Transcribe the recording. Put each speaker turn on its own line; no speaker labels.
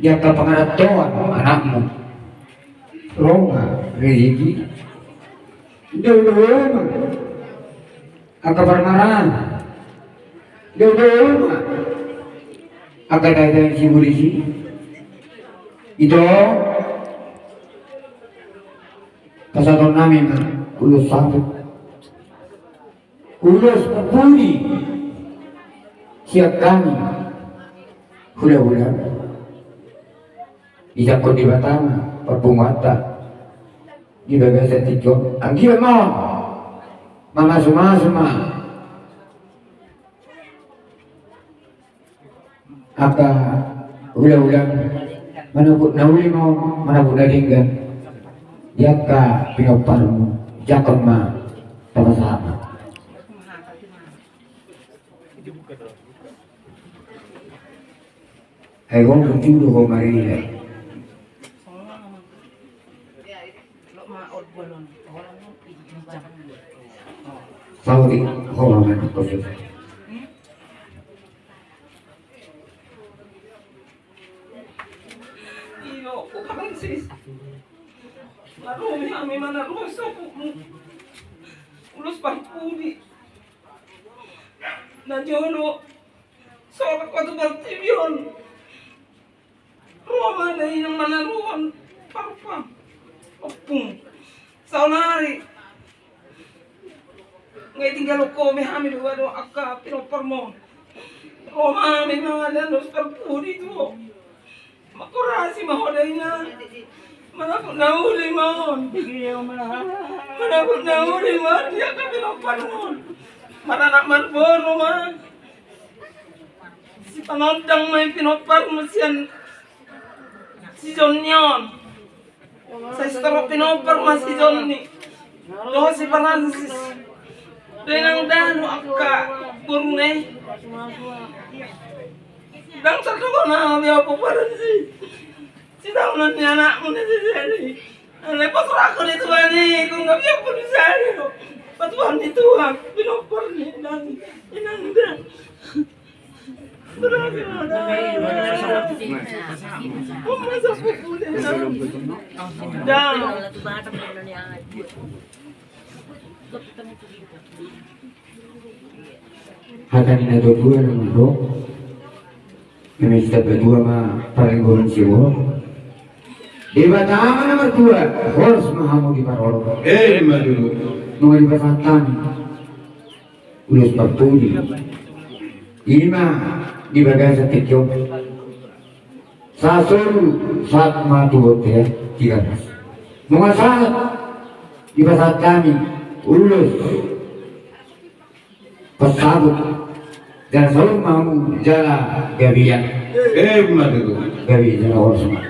jaka pengaratoan anakmu Roma rezeki dulu aka permaran dulu aka dadan si polisi itu kesatuan namin ulus sabit ulus puni siap kami hula-hula dijangkut di batang perbungata di bagian tiga anggi mau mama semua apa hula-hula manapun nauli mau manapun naringgan jaka pinoparmu jakon ma sama-sama hai wong lucu ho Maria Saudi ho man ko
iyo ko Francis marumi kami mana ruso ulus parpudi na jono sorak ko bertibion Roma na inang manaruan parpa opung saunari ngay tinggal ko may hamil wado akka pinopormo Roma may mga lalos parpudi to makurasi mahoday na manapot na uli mahon manapot na uli mahon di ka pinopormo maranak marbono ma si panodang may pinopormo siyan si John yon sa istro pinopormo si John ni doon si Francis Denang dano akka burne. Dang sa ko na miya po para si daw na ni anak mo na si Sally. Ano pa ko nito ani kung gabi po ni Sally. Patuan nito ha pinopor ni nang inanda. Marami na. Umasa po po na. Dang.
Hatan na dua naman bro kami kita berdua mah paling gurun siwo di batama nomor 2 harus mahamu di paroro
maduro
nomor di pasatan ulus parpudi ini mah di bagian setikyo saat matu ya 13 mengasal di pasat kami ulus pesabut dan selalu mau jalan gabian
maduro
gabi jalan orang semua